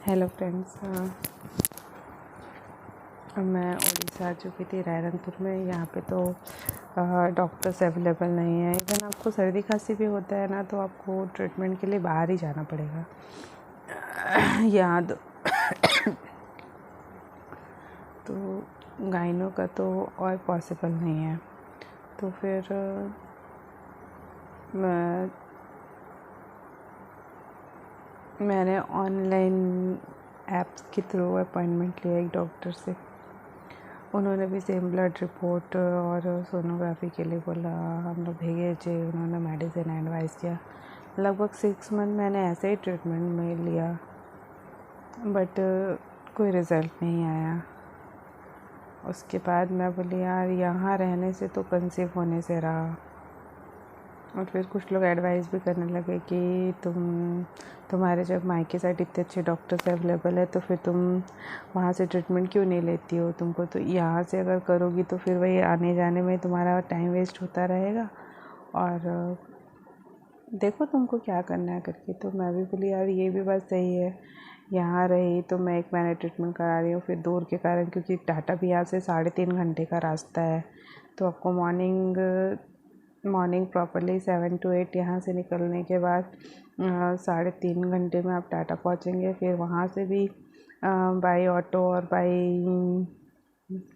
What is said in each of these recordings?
Hello friends. मैं उड़ीसा आ चुकी थी रायरंगपुर में। यहाँ पे तो डॉक्टर्स अवेलेबल नहीं है। इवन आपको सर्दी खांसी भी होता है ना, तो आपको ट्रीटमेंट के लिए बाहर ही जाना पड़ेगा। यहाँ तो गाइनो का तो और पॉसिबल नहीं है। तो फिर मैंने ऑनलाइन ऐप्स के थ्रू अपॉइंटमेंट लिया एक डॉक्टर से। उन्होंने भी सेम ब्लड रिपोर्ट और सोनोग्राफी के लिए बोला। हम लोग भेजे, उन्होंने मेडिसिन एडवाइस किया। लगभग 6 मंथ मैंने ऐसे ही ट्रीटमेंट में लिया, बट कोई रिज़ल्ट नहीं आया। उसके बाद मैं बोली यार, यहाँ रहने से तो कंसीव होने से रहा। और फिर कुछ लोग एडवाइस भी करने लगे कि तुम्हारे जब मायके साइड इतने अच्छे डॉक्टर्स अवेलेबल है, तो फिर तुम वहाँ से ट्रीटमेंट क्यों नहीं लेती हो। तुमको तो यहाँ से अगर करोगी तो फिर वही आने जाने में तुम्हारा टाइम वेस्ट होता रहेगा, और देखो तुमको क्या करना है करके। तो मैं भी बोली यार, ये भी बात सही है। यहाँ रही तो मैं 1 महीने ट्रीटमेंट करा रही हूँ, फिर दूर के कारण, क्योंकि टाटा भी यहाँ से 3.5 घंटे का रास्ता है। तो आपको मॉर्निंग प्रॉपरली 7 to 8 यहाँ से निकलने के बाद 3.5 घंटे में आप टाटा पहुँचेंगे। फिर वहाँ से भी बाई ऑटो और बाई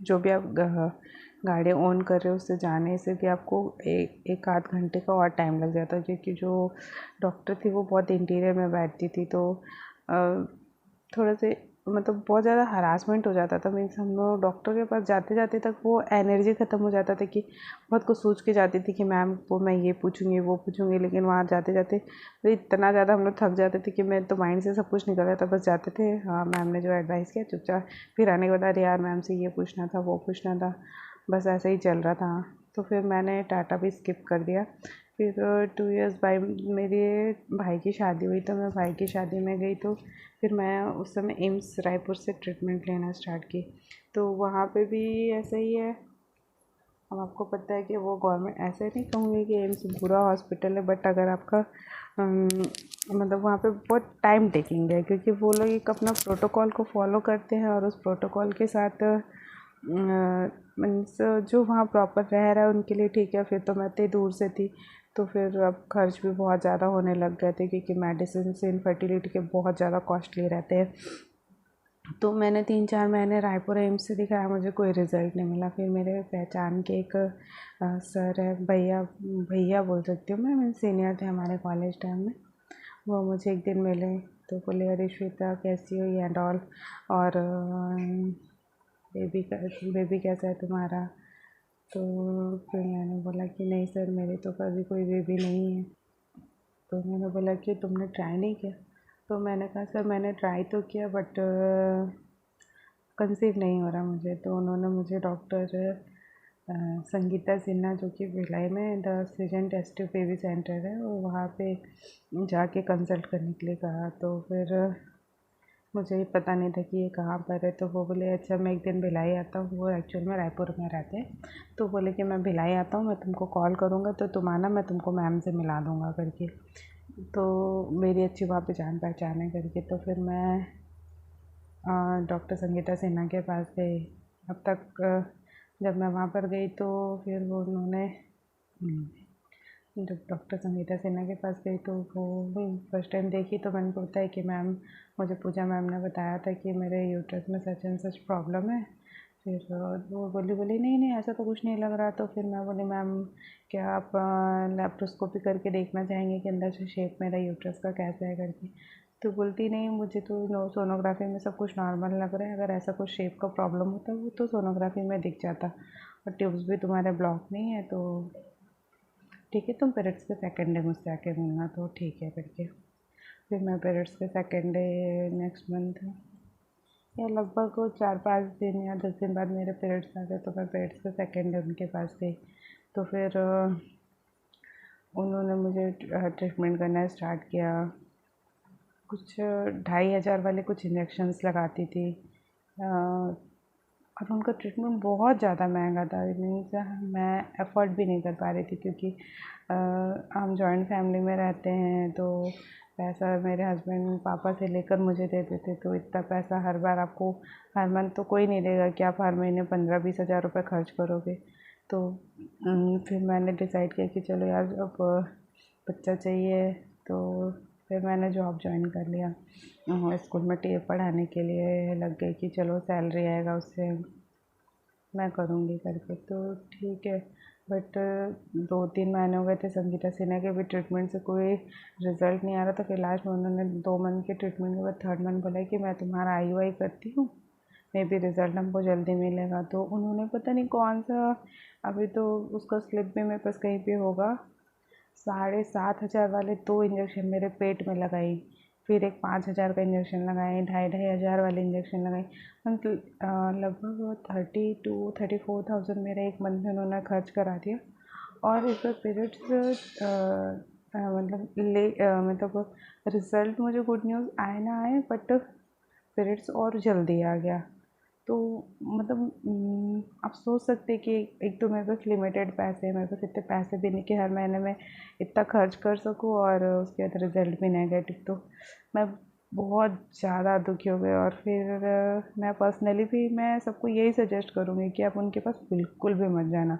जो भी आप गाड़ी ओन कर रहे हो, उससे जाने से भी आपको एक आध घंटे का और टाइम लग जाता है। क्योंकि जो डॉक्टर थी वो बहुत इंटीरियर में बैठती थी, तो थोड़ा से मतलब बहुत ज़्यादा हरासमेंट हो जाता था। मीन्स हम लोग डॉक्टर के पास जाते जाते तक वो एनर्जी ख़त्म हो जाता था कि बहुत कुछ सोच के जाती थी कि मैम वो मैं ये पूछूंगी वो पूछूंगी। लेकिन वहाँ जाते जाते तो इतना ज़्यादा हम लोग थक जाते थे कि मैं तो माइंड से सब कुछ निकल जाता। बस जाते थे, हाँ मैम ने जो एडवाइस किया चुपचाप, फिर आने के बाद अरे यार मैम से ये पूछना था वो पूछना था, बस ऐसे ही चल रहा था। तो फिर मैंने टाटा भी स्किप कर दिया। फिर 2 इयर्स बाद मेरे भाई की शादी हुई, तो मैं भाई की शादी में गई। तो फिर मैं उस समय एम्स रायपुर से ट्रीटमेंट लेना स्टार्ट की। तो वहाँ पे भी ऐसा ही है। अब आपको पता है कि वो गवर्नमेंट, ऐसे नहीं कहूँगी कि एम्स बुरा हॉस्पिटल है, बट अगर आपका मतलब वहाँ पे बहुत टाइम टेकिंग है, क्योंकि वो लोग एक अपना प्रोटोकॉल को फॉलो करते हैं, और उस प्रोटोकॉल के साथ मीन्स जो वहाँ प्रॉपर रह रहा है उनके लिए ठीक है। फिर तो मैं इतनी दूर से थी, तो फिर अब खर्च भी बहुत ज़्यादा होने लग गए थे, क्योंकि मेडिसिन से इनफर्टिलिटी के बहुत ज़्यादा कॉस्टली रहते हैं। तो मैंने 3-4 महीने रायपुर एम्स से दिखाया, मुझे कोई रिज़ल्ट नहीं मिला। फिर मेरे पहचान के एक सर है, भैया बोल सकती हूँ मैं सीनियर थे हमारे कॉलेज टाइम में। वो मुझे एक दिन मिले, तो बोले अरे श्वेता कैसी हो ये एंड ऑल, और बेबी कैसा है तुम्हारा। तो फिर मैंने बोला कि नहीं सर, मेरे तो कभी कोई बेबी नहीं है। तो मैंने बोला कि तुमने ट्राई नहीं किया। तो मैंने कहा सर मैंने ट्राई तो किया, बट कंसीव नहीं हो रहा मुझे। तो उन्होंने मुझे डॉक्टर संगीता सिन्हा, जो कि भिलाई में द सृजन टेस्ट बेबी सेंटर है, और वहाँ पे जाके कंसल्ट करने के लिए कहा। तो फिर मुझे ही पता नहीं था कि ये कहाँ पर है। तो वो बोले अच्छा मैं एक दिन भिलाई आता हूँ। वो एक्चुअल में रायपुर में रहते हैं। तो बोले कि मैं भिलाई आता हूँ, मैं तुमको कॉल करूँगा, तो तुम आना, मैं तुमको मैम से मिला दूँगा करके। तो मेरी अच्छी वहाँ पे जान पहचान है करके। तो फिर मैं डॉक्टर संगीता सिन्हा के पास गई। अब तक जब मैं वहाँ पर गई तो फिर वो उन्होंने जब डॉक्टर संगीता सिन्हा के पास गई तो वो फर्स्ट टाइम देखी, तो मैंने को बताया कि मैम, मुझे पूजा मैम ने बताया था कि मेरे यूट्रस में सच एंड सच प्रॉब्लम है। फिर वो बोली नहीं नहीं ऐसा तो कुछ नहीं लग रहा। तो फिर मैं बोली मैम, क्या आप लैप्रोस्कोपी करके देखना चाहेंगे कि अंदर से शेप मेरा यूट्रस का कैसा है करके। तो बोलती नहीं, मुझे तो सोनोग्राफी में सब कुछ नॉर्मल लग रहा है। अगर ऐसा कुछ शेप का प्रॉब्लम होता वो तो सोनोग्राफी में दिख जाता, और ट्यूब्स भी तुम्हारे ब्लॉक नहीं है। तो ठीक है, तुम पीरियड्स के सेकेंड डे मुझसे आके मिलना। तो ठीक है करके फिर मैं पीरियड्स के सेकेंड डे नेक्स्ट मंथ या लगभग 4-5 दिन या 10 दिन बाद मेरे पीरियड्स आ गए। तो मैं पीरियड्स के सेकेंड डे उनके पास गई। तो फिर उन्होंने मुझे ट्रीटमेंट करना स्टार्ट किया। कुछ 2,500 वाले कुछ इंजेक्शन्स लगाती थी, और उनका ट्रीटमेंट बहुत ज़्यादा महंगा था। मीन्स मैं अफोर्ड भी नहीं कर पा रही थी, क्योंकि हम जॉइंट फैमिली में रहते हैं। तो पैसा मेरे हस्बैंड पापा से लेकर मुझे दे देते। तो इतना पैसा हर बार आपको हर मंथ तो कोई नहीं देगा कि आप हर महीने 15-20 हज़ार रुपये खर्च करोगे। तो फिर मैंने डिसाइड किया कि चलो यार अब बच्चा चाहिए, तो फिर मैंने जॉब ज्वाइन कर लिया। स्कूल में पढ़ाने के लिए लग गई कि चलो सैलरी आएगा उससे मैं करूँगी करके। तो ठीक है, बट 2-3 महीने हो गए थे संगीता सिन्हा के भी ट्रीटमेंट से कोई रिज़ल्ट नहीं आ रहा था। फिर लास्ट में उन्होंने 2 मंथ के ट्रीटमेंट के बाद 3rd मंथ बोला कि मैं तुम्हारा IUI करती हूँ, मे बी रिज़ल्ट हमको जल्दी मिलेगा। तो उन्होंने पता नहीं कौन सा, अभी तो उसका स्लिप भी मेरे पास कहीं पे होगा, 7,500 वाले 2 इंजेक्शन मेरे पेट में लगाई। फिर एक 5,000 का इंजेक्शन लगाए, 2,500 वाले इंजेक्शन लगाए। लगभग 32-34,000 मेरा एक मंथ में उन्होंने खर्च करा दिया। और इस बार पीरियड्स मतलब रिज़ल्ट मुझे गुड न्यूज़ आए ना आए, बट पीरियड्स और जल्दी आ गया। तो मतलब आप सोच सकते हैं कि एक तो मेरे पास लिमिटेड पैसे हैं, मेरे पास इतने पैसे भी नहीं कि हर महीने में इतना खर्च कर सकूं, और उसके बाद रिज़ल्ट भी नेगेटिव। तो मैं बहुत ज़्यादा दुखी हो गई। और फिर मैं पर्सनली भी मैं सबको यही सजेस्ट करूँगी कि आप उनके पास बिल्कुल भी मत जाना,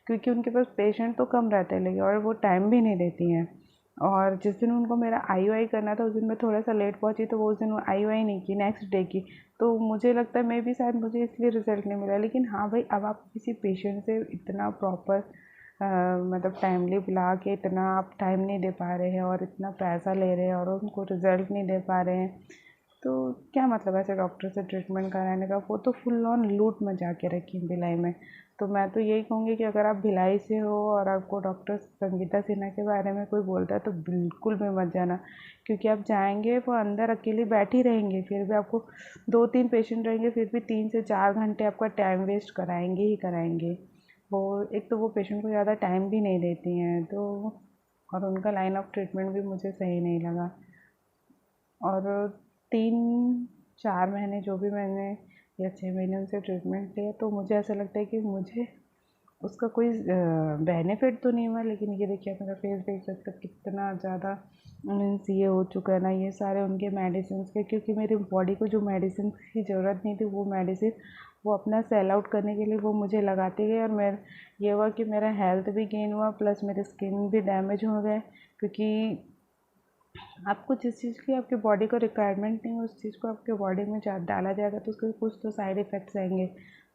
क्योंकि उनके पास पेशेंट तो कम रहते हैं, लेकिन और वो टाइम भी नहीं देती हैं। और जिस दिन उनको मेरा IUI करना था उस दिन मैं थोड़ा सा लेट पहुंची, तो वो उस दिन वो IUI नहीं की, नेक्स्ट डे की। तो मुझे लगता है मे बी शायद मुझे इसलिए रिज़ल्ट नहीं मिला। लेकिन हाँ भाई, अब आप किसी पेशेंट से इतना प्रॉपर मतलब टाइमली बुला के इतना आप टाइम नहीं दे पा रहे हैं और इतना पैसा ले रहे हैं और उनको रिज़ल्ट नहीं दे पा रहे हैं, तो क्या मतलब ऐसे डॉक्टर से ट्रीटमेंट कराने का। वो तो फुल ऑन लूट मचा के रखी है भिलाई में। तो मैं तो यही कहूँगी कि अगर आप भिलाई से हो और आपको डॉक्टर संगीता सिन्हा के बारे में कोई बोलता है तो बिल्कुल भी मत जाना, क्योंकि आप जाएंगे वो अंदर अकेली बैठी रहेंगी, फिर भी आपको 2-3 पेशेंट रहेंगे, फिर भी 3 से 4 घंटे आपका टाइम वेस्ट कराएंगे ही कराएंगे। वो एक तो वो पेशेंट को ज़्यादा टाइम भी नहीं देती हैं, तो और उनका लाइन ऑफ ट्रीटमेंट भी मुझे सही नहीं लगा। और 3-4 महीने जो भी मैंने या 6 महीने उनसे ट्रीटमेंट लिया, तो मुझे ऐसा लगता है कि मुझे उसका कोई बेनिफिट तो नहीं हुआ। लेकिन ये देखिए, मेरा फेस देख सकते हो कितना ज़्यादा मीन्स ये हो चुका है ना, ये सारे उनके मेडिसिन के, क्योंकि मेरी बॉडी को जो मेडिसिन की ज़रूरत नहीं थी वो मेडिसिन वो अपना सेल आउट करने के लिए वो मुझे लगाते गए। और मैं ये हुआ कि मेरा हेल्थ भी गेन हुआ, प्लस मेरे स्किन भी डैमेज हो गए, क्योंकि आपको जिस चीज़ की आपकी बॉडी को रिक्वायरमेंट नहीं है उस चीज़ को आपके बॉडी में डाला जाएगा तो उसके कुछ तो साइड इफ़ेक्ट्स आएंगे।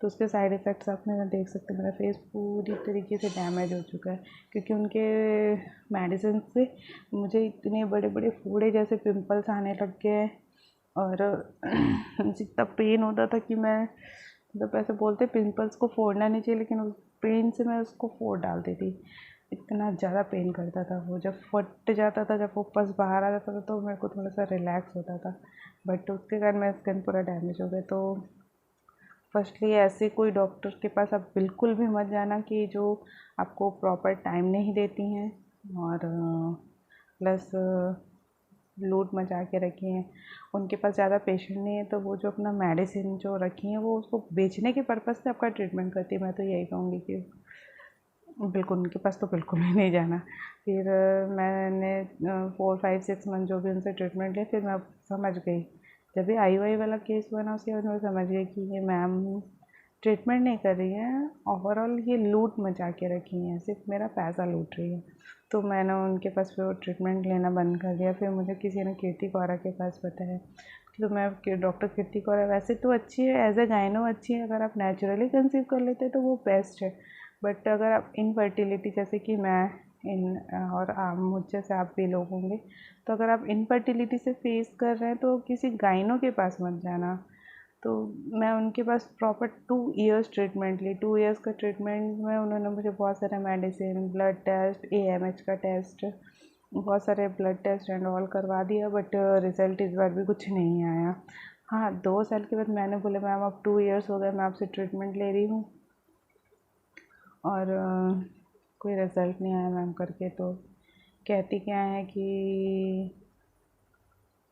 तो उसके साइड इफ़ेक्ट्स आपने देख सकते हैं, मेरा फेस पूरी तरीके से डैमेज हो चुका है, क्योंकि उनके मेडिसिन से मुझे इतने बड़े बड़े फोड़े जैसे पिंपल्स आने लग गए। और जितना पेन होता था कि मैं मतलब ऐसे बोलते पिंपल्स को फोड़ना नहीं चाहिए, लेकिन उस पेन से मैं उसको फोड़ डालती थी। इतना ज़्यादा पेन करता था वो, जब फट जाता था, जब वो पस बाहर आ जाता था तो मेरे को थोड़ा सा रिलैक्स होता था। बट उसके कारण मेरा स्किन पूरा डैमेज हो गया। तो फर्स्टली ऐसे कोई डॉक्टर के पास आप बिल्कुल भी मत जाना कि जो आपको प्रॉपर टाइम नहीं देती हैं और प्लस लूट मचा के रखी हैं। उनके पास ज़्यादा पेशेंट नहीं है, तो वो जो अपना मेडिसिन जो रखी हैं वो उसको बेचने के पर्पज़ से आपका ट्रीटमेंट करती है। मैं तो यही कहूँगी कि बिल्कुल उनके पास तो बिल्कुल भी नहीं जाना। फिर मैंने 4-5-6 मंथ जो भी उनसे ट्रीटमेंट लिया, फिर मैं समझ गई। जब भी IUI वाला केस हुआ ना, उसके बाद मैं समझ गई कि ये मैम ट्रीटमेंट नहीं कर रही हैं, ओवरऑल ये लूट मचा के रखी हैं, सिर्फ मेरा पैसा लूट रही है। तो मैंने उनके पास फिर ट्रीटमेंट लेना बंद कर दिया। फिर मुझे किसी ने कीर्ति कौरा के पास बताया, तो मैं डॉक्टर कीर्ति कौरा वैसे तो अच्छी है, एज ए गायनो अच्छी है। अगर आप नेचुरली कंसीव कर लेते हैं तो वो बेस्ट है। बट अगर आप इनफर्टिलिटी जैसे कि मैं इन और आप मुझ जैसे आप भी लोग होंगे, तो अगर आप इनफर्टिलिटी से फेस कर रहे हैं तो किसी गायनो के पास मत जाना। तो मैं उनके पास प्रॉपर 2 इयर्स ट्रीटमेंट ली। 2 इयर्स का ट्रीटमेंट में उन्होंने मुझे बहुत सारे मेडिसिन, ब्लड टेस्ट, AMH का टेस्ट, बहुत सारे ब्लड टेस्ट एंड ऑल करवा दिया, बट रिज़ल्ट इस बार भी कुछ नहीं आया। हाँ, 2 साल के बाद मैंने बोला मैम अब 2 इयर्स हो गए मैं आपसे ट्रीटमेंट ले रही हूँ और कोई रिज़ल्ट नहीं आया मैम करके। तो कहती क्या है कि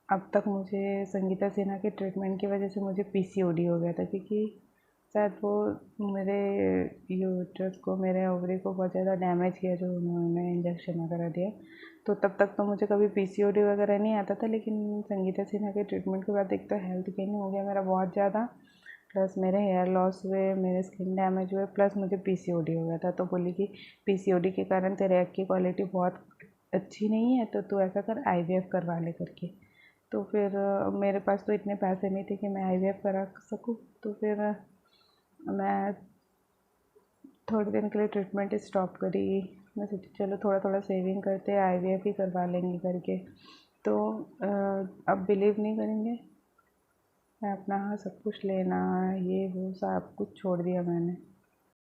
अब तक मुझे संगीता सिन्हा के ट्रीटमेंट की वजह से मुझे PCOD हो गया था, क्योंकि शायद वो मेरे यूट्रस को, मेरे ओवरी को बहुत ज़्यादा डैमेज किया जो उन्होंने इंजेक्शन वगैरह दिया। तो तब तक तो मुझे कभी पीसीओडी वगैरह नहीं आता था, लेकिन संगीता सिन्हा के ट्रीटमेंट के बाद एक तो हेल्थ गेन हो गया मेरा बहुत ज़्यादा, प्लस मेरे हेयर लॉस हुए, मेरे स्किन डैमेज हुए, प्लस मुझे पीसीओडी हो गया था। तो बोली कि पीसीओडी के कारण तेरे एग की क्वालिटी बहुत अच्छी नहीं है, तो तू ऐसा कर आईवीएफ करवा ले करके। तो फिर मेरे पास तो इतने पैसे नहीं थे कि मैं आईवीएफ करा सकूँ, तो फिर मैं थोड़े दिन के लिए ट्रीटमेंट स्टॉप करी। मैं सोची चलो थोड़ा थोड़ा सेविंग करते हैं, आईवीएफ ही करवा लेंगे करके। तो अब बिलीव नहीं करेंगे, मैं अपना सब कुछ लेना ये वो सब कुछ छोड़ दिया मैंने।